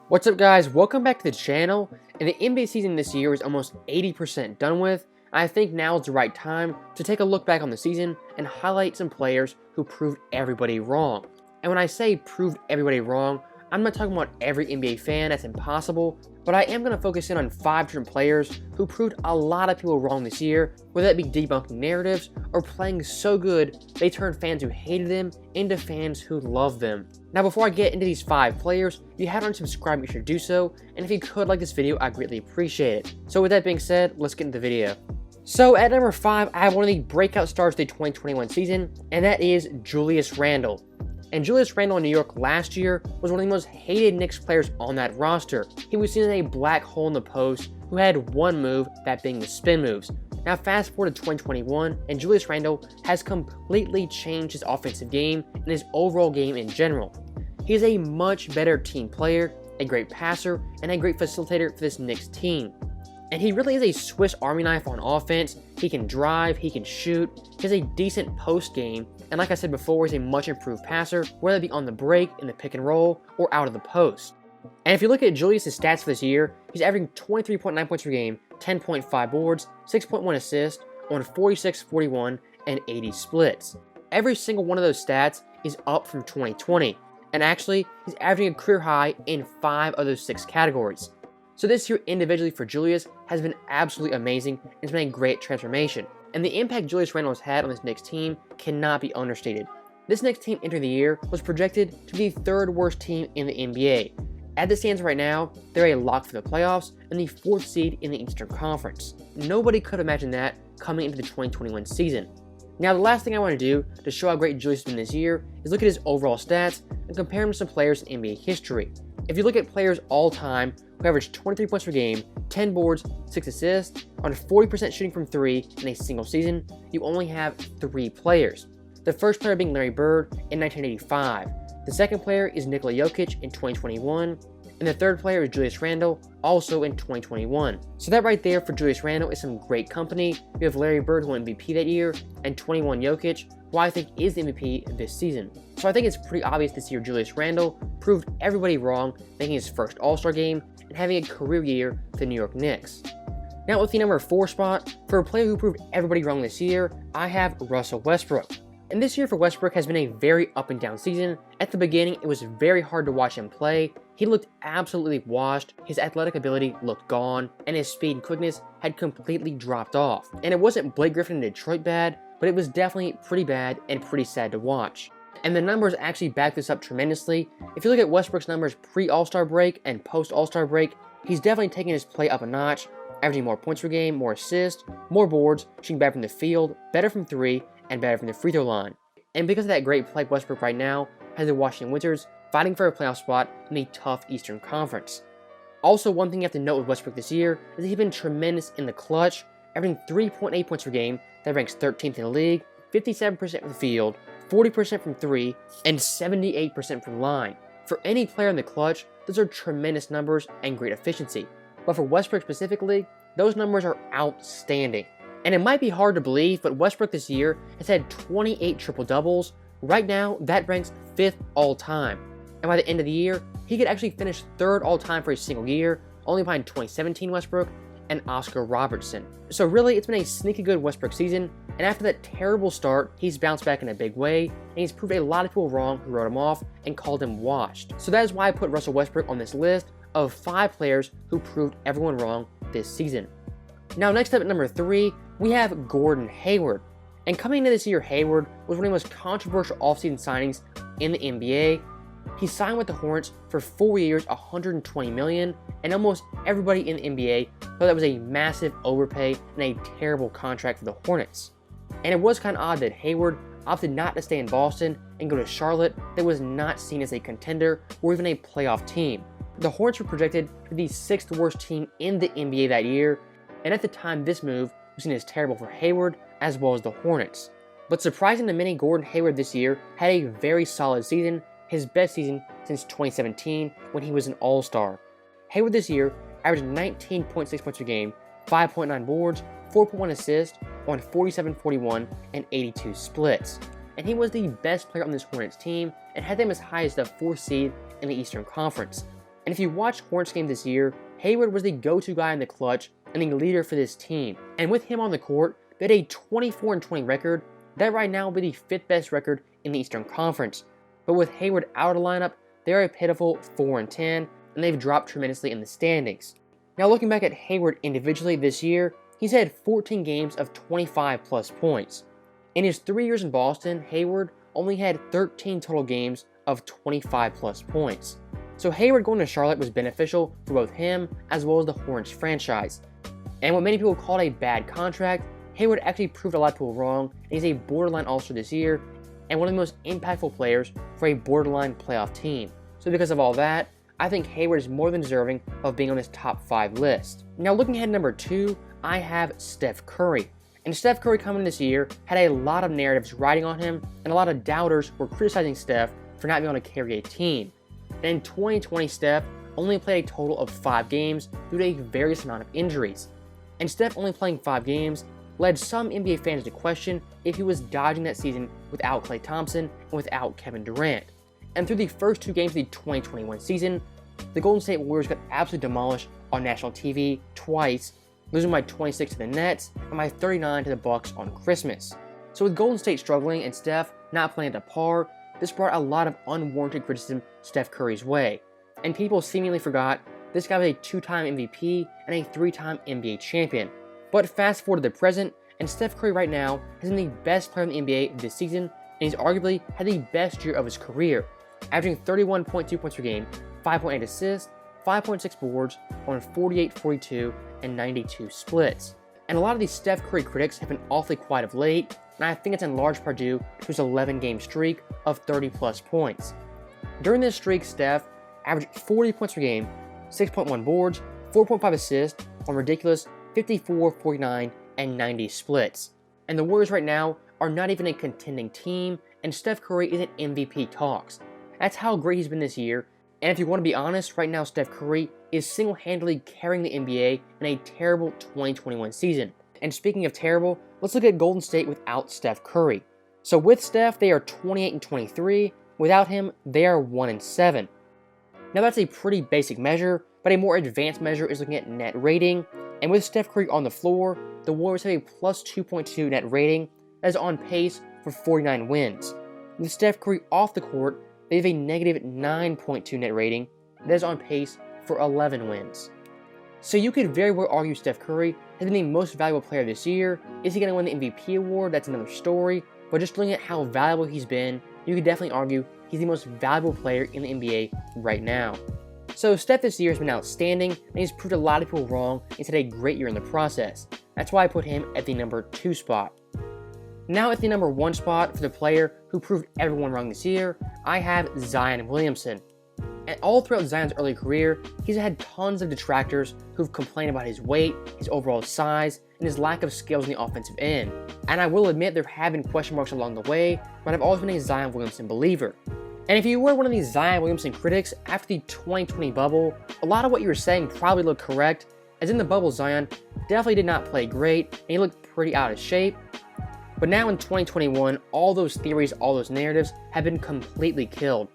What's up guys, welcome back to the channel. And the NBA season this year is almost 80% done with. I think now is the right time to take a look back on the season and highlight some players who proved everybody wrong. And when I say proved everybody wrong, I'm not talking about every NBA fan, that's impossible, but I am going to focus in on 5 different players who proved a lot of people wrong this year, whether that be debunking narratives or playing so good they turned fans who hated them into fans who loved them. Now before I get into these 5 players, if you haven't subscribed, make sure to do so, and if you could like this video, I'd greatly appreciate it. So with that being said, let's get into the video. So at number 5, I have one of the breakout stars of the 2021 season, and that is Julius Randle. And Julius Randle in New York last year was one of the most hated Knicks players on that roster. He was seen as a black hole in the post who had one move, that being the spin moves. Now fast forward to 2021, and Julius Randle has completely changed his offensive game and his overall game in general. He is a much better team player, a great passer, and a great facilitator for this Knicks team. And he really is a Swiss Army knife on offense. He can drive, he can shoot, he has a decent post game, and like I said before, he's a much improved passer, whether it be on the break, in the pick and roll, or out of the post. And if you look at Julius' stats for this year, he's averaging 23.9 points per game, 10.5 boards, 6.1 assists, on 46, 41, and 80 splits. Every single one of those stats is up from 2020, and actually, he's averaging a career high in 5 of those 6 categories. So this year individually for Julius has been absolutely amazing, and it's been a great transformation. And the impact Julius Randle has had on this Knicks team cannot be understated. This Knicks team entering the year was projected to be the 3rd worst team in the NBA. As it stands right now, they're a lock for the playoffs and the 4th seed in the Eastern Conference. Nobody could imagine that coming into the 2021 season. Now the last thing I want to do to show how great Julius has been this year is look at his overall stats and compare him to some players in NBA history. If you look at players all time who averaged 23 points per game, 10 boards, 6 assists, on 40% shooting from 3 in a single season, you only have 3 players. The first player being Larry Bird in 1985. The second player is Nikola Jokic in 2021. And the third player is Julius Randle, also in 2021. So that right there for Julius Randle is some great company. You have Larry Bird, who won MVP that year, and 21 Jokic, who I think is the MVP this season. So I think it's pretty obvious this year Julius Randle proved everybody wrong, making his first All-Star game and having a career year for the New York Knicks. Now with the number 4 spot, for a player who proved everybody wrong this year, I have Russell Westbrook. And this year for Westbrook has been a very up and down season. At the beginning, it was very hard to watch him play. He looked absolutely washed, his athletic ability looked gone, and his speed and quickness had completely dropped off. And it wasn't Blake Griffin in Detroit bad, but it was definitely pretty bad and pretty sad to watch. And the numbers actually back this up tremendously. If you look at Westbrook's numbers pre-All-Star break and post-All-Star break, he's definitely taking his play up a notch, averaging more points per game, more assists, more boards, shooting better from the field, better from 3, and better from the free throw line. And because of that great play, Westbrook right now has the Washington Wizards fighting for a playoff spot in a tough Eastern Conference. Also, one thing you have to note with Westbrook this year is that he's been tremendous in the clutch, averaging 3.8 points per game, that ranks 13th in the league, 57% from the field, 40% from 3, and 78% from the line. For any player in the clutch, those are tremendous numbers and great efficiency. But for Westbrook specifically, those numbers are outstanding. And it might be hard to believe, but Westbrook this year has had 28 triple-doubles. Right now, that ranks 5th all-time. And by the end of the year, he could actually finish 3rd all-time for a single year, only behind 2017 Westbrook and Oscar Robertson. So really, it's been a sneaky good Westbrook season, and after that terrible start, he's bounced back in a big way, and he's proved a lot of people wrong who wrote him off and called him washed. So that is why I put Russell Westbrook on this list of 5 players who proved everyone wrong this season. Now next up at number 3, we have Gordon Hayward. And coming into this year, Hayward was one of the most controversial offseason signings in the NBA. He signed with the Hornets for 4 years, $120 million, and almost everybody in the NBA thought that was a massive overpay and a terrible contract for the Hornets. And it was kind of odd that Hayward opted not to stay in Boston and go to Charlotte that was not seen as a contender or even a playoff team. The Hornets were projected to be the 6th worst team in the NBA that year, and at the time this move was seen as terrible for Hayward as well as the Hornets. But surprising to many, Gordon Hayward this year had a very solid season, his best season since 2017 when he was an All-Star. Hayward this year averaged 19.6 points per game, 5.9 boards, 4.1 assists on 47, 41, and 82 splits. And he was the best player on this Hornets team and had them as high as the 4th seed in the Eastern Conference. And if you watch Hornets games this year, Hayward was the go-to guy in the clutch and the leader for this team. And with him on the court, they had a 24-20 record. That right now will be the 5th best record in the Eastern Conference. But with Hayward out of the lineup, they are a pitiful 4-10, and they've dropped tremendously in the standings. Now looking back at Hayward individually this year, he's had 14 games of 25 plus points. In his 3 years in Boston, Hayward only had 13 total games of 25 plus points. So Hayward going to Charlotte was beneficial for both him as well as the Hornets franchise. And what many people called a bad contract, Hayward actually proved a lot of people wrong, and he's a borderline All-Star this year, and one of the most impactful players for a borderline playoff team. So because of all that, I think Hayward is more than deserving of being on this top 5 list. Now looking ahead to number 2, I have Steph Curry. And Steph Curry coming this year had a lot of narratives riding on him, and a lot of doubters were criticizing Steph for not being able to carry a team. And in 2020, Steph only played a total of 5 games due to a various amount of injuries. And Steph only playing 5 games led some NBA fans to question if he was dodging that season without Klay Thompson and without Kevin Durant. And through the first 2 games of the 2021 season, the Golden State Warriors got absolutely demolished on national TV twice, losing by 26 to the Nets and by 39 to the Bucks on Christmas. So with Golden State struggling and Steph not playing at par, this brought a lot of unwarranted criticism Steph Curry's way. And people seemingly forgot this guy was a 2-time MVP and a 3-time NBA champion. But fast forward to the present, and Steph Curry right now has been the best player in the NBA this season, and he's arguably had the best year of his career, averaging 31.2 points per game, 5.8 assists, 5.6 boards on 48, 42, and 92 splits. And a lot of these Steph Curry critics have been awfully quiet of late, and I think it's in large part due to his 11-game streak of 30-plus points. During this streak, Steph averaged 40 points per game, 6.1 boards, 4.5 assists on ridiculous 54, 49, and 90 splits. And the Warriors right now are not even a contending team, and Steph Curry is in MVP talks. That's how great he's been this year, and if you want to be honest, right now Steph Curry is single-handedly carrying the NBA in a terrible 2021 season. And speaking of terrible, let's look at Golden State without Steph Curry. So with Steph, they are 28-23. Without him, they are 1-7. Now that's a pretty basic measure, but a more advanced measure is looking at net rating. And with Steph Curry on the floor, the Warriors have a plus 2.2 net rating that is on pace for 49 wins. With Steph Curry off the court, they have a negative 9.2 net rating that is on pace for 11 wins. So you could very well argue Steph Curry has been the most valuable player this year. Is he going to win the MVP award? That's another story. But just looking at how valuable he's been, you could definitely argue he's the most valuable player in the NBA right now. So Steph this year has been outstanding, and he's proved a lot of people wrong and he's had a great year in the process. That's why I put him at the number 2 spot. Now at the number 1 spot for the player who proved everyone wrong this year, I have Zion Williamson. And all throughout Zion's early career, he's had tons of detractors who've complained about his weight, his overall size, and his lack of skills in the offensive end. And I will admit there have been question marks along the way, but I've always been a Zion Williamson believer. And if you were one of these Zion Williamson critics after the 2020 bubble, a lot of what you were saying probably looked correct, as in the bubble Zion definitely did not play great, and he looked pretty out of shape. But now in 2021, all those theories, all those narratives have been completely killed,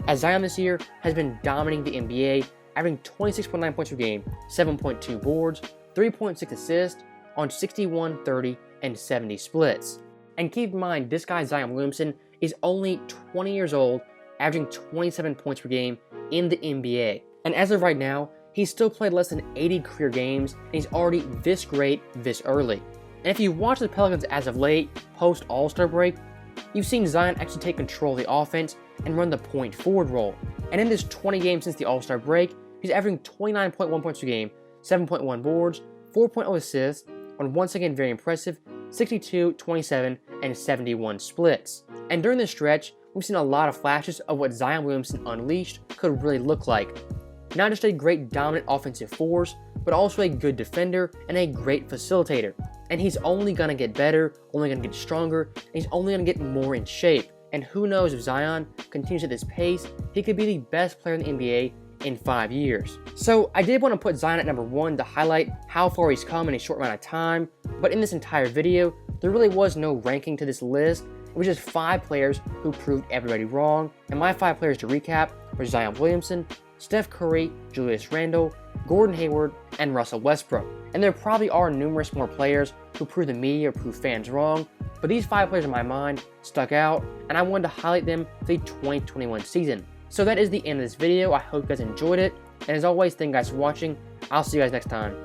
as Zion this year has been dominating the NBA, averaging 26.9 points per game, 7.2 boards, 3.6 assists on 61, 30, and 70 splits. And keep in mind, this guy Zion Williamson is only 20 years old, averaging 27 points per game in the NBA. And as of right now, he's still played less than 80 career games, and he's already this great this early. And if you watch the Pelicans as of late, post All-Star break, you've seen Zion actually take control of the offense and run the point forward role. And in this 20 games since the All-Star break, he's averaging 29.1 points per game, 7.1 boards, 4.0 assists, on once again very impressive 62, 27, and 71 splits. And during this stretch, we've seen a lot of flashes of what Zion Williamson Unleashed could really look like. Not just a great dominant offensive force, but also a good defender and a great facilitator. And he's only going to get better, only going to get stronger, and he's only going to get more in shape. And who knows, if Zion continues at this pace, he could be the best player in the NBA in 5 years. So I did want to put Zion at number 1 to highlight how far he's come in a short amount of time, but in this entire video, there really was no ranking to this list. It was just 5 players who proved everybody wrong, and my 5 players to recap were Zion Williamson, Steph Curry, Julius Randle, Gordon Hayward, and Russell Westbrook. And there probably are numerous more players who prove the media or prove fans wrong, but these 5 players in my mind stuck out, and I wanted to highlight them for the 2021 season. So that is the end of this video. I hope you guys enjoyed it, and as always, thank you guys for watching. I'll see you guys next time.